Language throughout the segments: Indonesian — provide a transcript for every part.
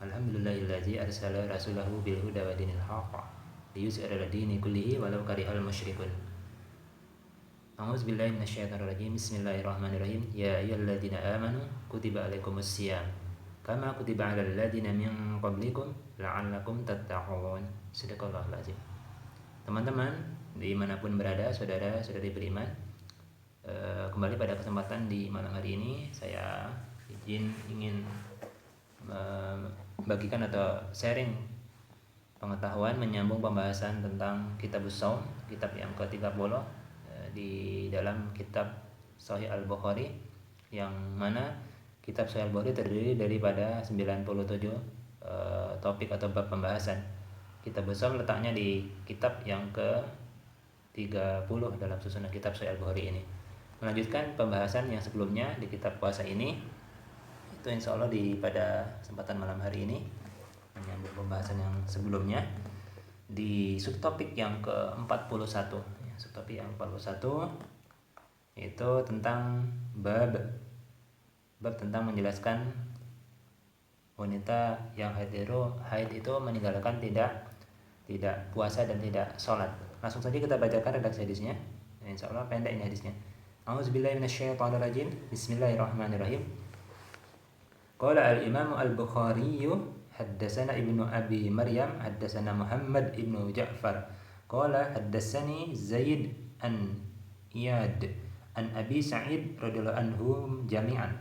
Alhamdulillahilladzi arsala rasulahu bil huda wa dinil haqq liyuzhira 'ala dini kullihi walau karihal musyrikun. A'udzu billahi minasyaitonir rajim. Bismillahirrahmanirrahim. Ya ayyuhalladzina amanu kutiba 'alaikumus syiyam kama kutiba 'alal ladzina min qablikum la'allakum tattaqun. Shadaqallahul azim. Teman-teman dimanapun berada, saudara-saudari beriman, kembali pada kesempatan di malam hari ini saya ingin membagikan atau sharing pengetahuan menyambung pembahasan tentang Kitabus Shaum, kitab yang ke-30 di dalam kitab Sahih Al-Bukhari, yang mana kitab Sahih Al-Bukhari terdiri daripada 97 topik atau bab pembahasan. Kitabus Shaum letaknya di kitab yang ke-30 dalam susunan kitab Sahih Al-Bukhari ini. Melanjutkan pembahasan yang sebelumnya di kitab puasa ini, itu insya Allah pada kesempatan malam hari ini menyambung pembahasan yang sebelumnya di subtopik yang ke-41. Subtopik yang 41 itu tentang bab tentang menjelaskan wanita yang haid itu meninggalkan tidak puasa dan tidak sholat. Langsung saja kita bacakan redaksi hadisnya. Insya Allah pendek ini hadisnya. A'udzubillahi minasyaitonirrajim. Bismillahirrahmanirrahim. Qala al-Imam al-Bukhari haddatsana Ibnu Abi Maryam haddatsana Muhammad ibnu Ja'far qala haddatsani Zaid an Iyad an Abi Sa'id radhiyallahu anhum jami'an.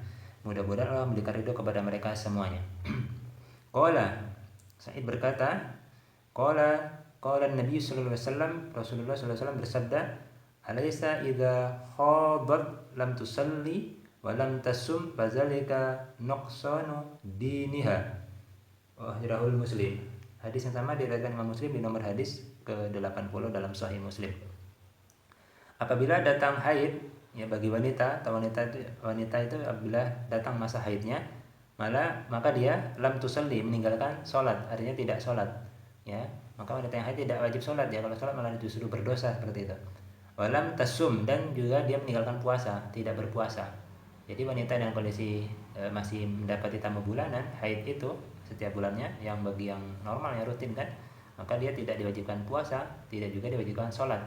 Mudah-mudahan Allah memberikan ridho kepada mereka semuanya. Qala Sa'id berkata, qala Nabi sallallahu alaihi wasallam, Rasulullah sallallahu alaihi wasallam bersabda, "Alaysa idza khadat lam tusalli wa lam tasum fazalika nuqsanu diniha." Akhirahul Muslim. Hadis yang sama diriwayatkan Imam Muslim di nomor hadis ke-80 dalam Sahih Muslim. Apabila datang haid, ya bagi wanita itu apabila datang masa haidnya, maka dia lam tusalli, meninggalkan salat, artinya tidak salat, ya. Maka wanita yang haid tidak wajib salat, ya. Kalau salat malah justru berdosa seperti itu. Walam tasum, dan juga dia meninggalkan puasa, tidak berpuasa. Jadi wanita dalam kondisi masih mendapati tamu bulanan, haid itu setiap bulannya, yang bagi yang normal, yang rutin kan, maka dia tidak diwajibkan puasa, tidak juga diwajibkan sholat,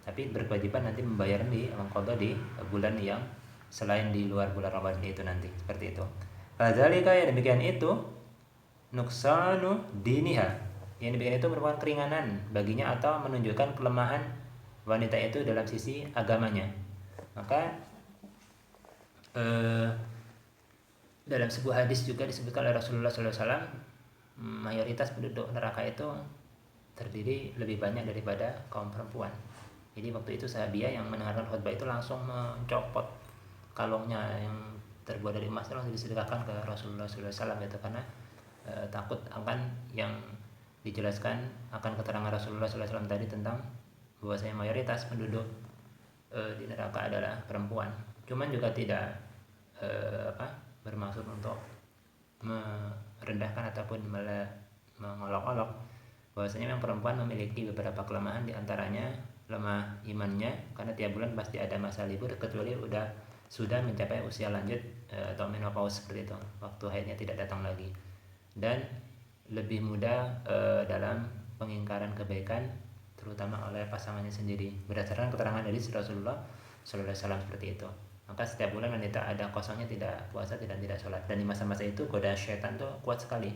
tapi berkewajiban nanti membayar mengqadha di bulan yang selain di luar bulan Ramadan itu nanti, seperti itu. Fadzalika, yang demikian itu, nuqsanu diniha, yang demikian itu merupakan keringanan baginya atau menunjukkan kelemahan wanita itu dalam sisi agamanya. Maka dalam sebuah hadis juga disebutkan oleh Rasulullah SAW, mayoritas penduduk neraka itu terdiri lebih banyak daripada kaum perempuan. Jadi waktu itu sahabiah yang mendengarkan khutbah itu langsung mencopot kalungnya yang terbuat dari emas, langsung disedekahkan ke Rasulullah SAW gitu, karena takut akan yang dijelaskan akan keterangan Rasulullah SAW tadi tentang bahwasanya mayoritas penduduk di neraka adalah perempuan. Cuman juga tidak bermaksud untuk merendahkan ataupun mengolok-olok bahwasanya memang perempuan memiliki beberapa kelemahan, diantaranya lemah imannya, karena tiap bulan pasti ada masa libur kecuali sudah mencapai usia lanjut atau menopause seperti itu, waktu haidnya tidak datang lagi, dan lebih mudah dalam pengingkaran kebaikan terutama oleh pasangannya sendiri, berdasarkan keterangan dari Rasulullah sallallahu alaihi wasallam seperti itu. Maka setiap bulan wanita ada kosongnya tidak puasa dan tidak sholat, dan di masa-masa itu godaan syaitan tuh kuat sekali.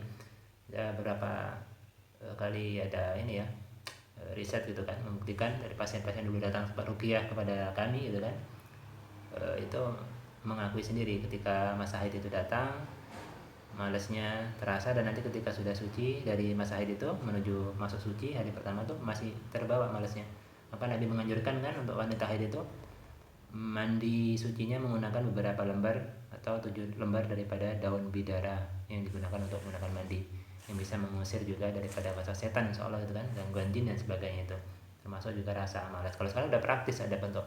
Ya, beberapa kali ada ini ya, riset gitu kan, membuktikan dari pasien-pasien dulu datang sempat ruqyah kepada kami gitu kan, itu mengakui sendiri ketika masa haid itu datang, malasnya terasa, dan nanti ketika sudah suci dari masa haid itu menuju masuk suci hari pertama tuh masih terbawa malasnya. Maka Nabi menganjurkan kan untuk wanita haid itu mandi sucinya menggunakan beberapa lembar atau 7 lembar daripada daun bidara yang digunakan untuk menggunakan mandi, yang bisa mengusir juga daripada waswas setan insyaallah itu kan, gangguan jin dan sebagainya itu, termasuk juga rasa malas. Kalau sekarang udah praktis, ada bentuk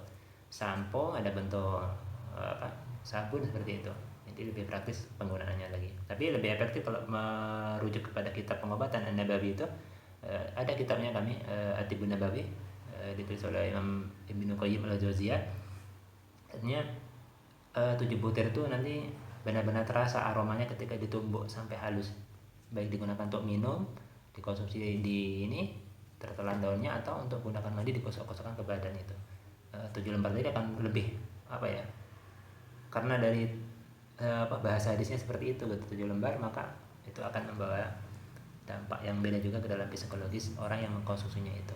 sampo, ada bentuk sabun seperti itu, jadi lebih praktis penggunaannya lagi. Tapi lebih efektif kalau merujuk kepada kitab pengobatan An-Nabawi itu, ada kitabnya kami, At-Tibbun Nabawi, ditulis oleh Imam Ibnu Qayyim al-Jauziyah. Artinya 7 butir itu nanti benar-benar terasa aromanya ketika ditumbuk sampai halus. baik digunakan untuk minum, dikonsumsi di ini tertelan daunnya, atau untuk gunakan mandi digosok-gosokkan ke badan itu. 7 lembar tadi akan lebih apa ya, karena dari bahasa hadisnya seperti itu gitu, 7 lembar, maka itu akan membawa dampak yang beda juga ke dalam psikologis orang yang mengkonsumsinya itu.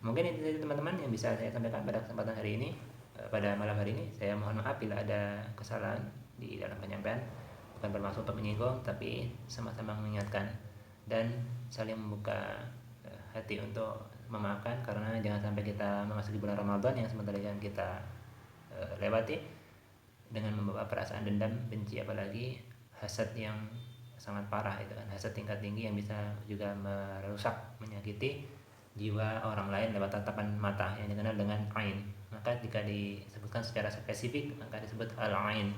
Mungkin itu teman-teman yang bisa saya sampaikan pada kesempatan hari ini. Pada malam hari ini saya mohon maaf bila ada kesalahan di dalam penyampaian, bukan bermaksud untuk menyinggung, tapi sama-sama mengingatkan dan saling membuka hati untuk memaafkan, karena jangan sampai kita memasuki bulan Ramadan yang sebentar lagi kita lewati dengan membawa perasaan dendam, benci, apalagi hasad yang sangat parah itu kan, hasad tingkat tinggi yang bisa juga merusak, menyakiti jiwa orang lain lewat tatapan mata yang dikenal dengan ain. Maka jika disebutkan secara spesifik maka disebut al-ain,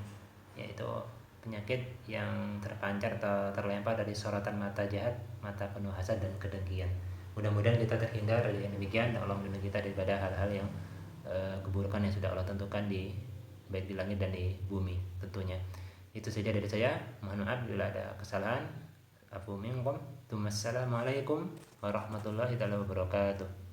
yaitu penyakit yang terpancar atau terlempar dari sorotan mata jahat, mata penuh hasad dan kedengkian. Mudah-mudahan kita terhindar dari yang demikian, dan Allah melindungi kita daripada hal-hal yang keburukan yang sudah Allah tentukan baik di langit dan di bumi tentunya. Itu saja dari saya. Mohon maaf bila ada kesalahan. Afu minkum. Wassalamualaikum warahmatullahi wabarakatuh.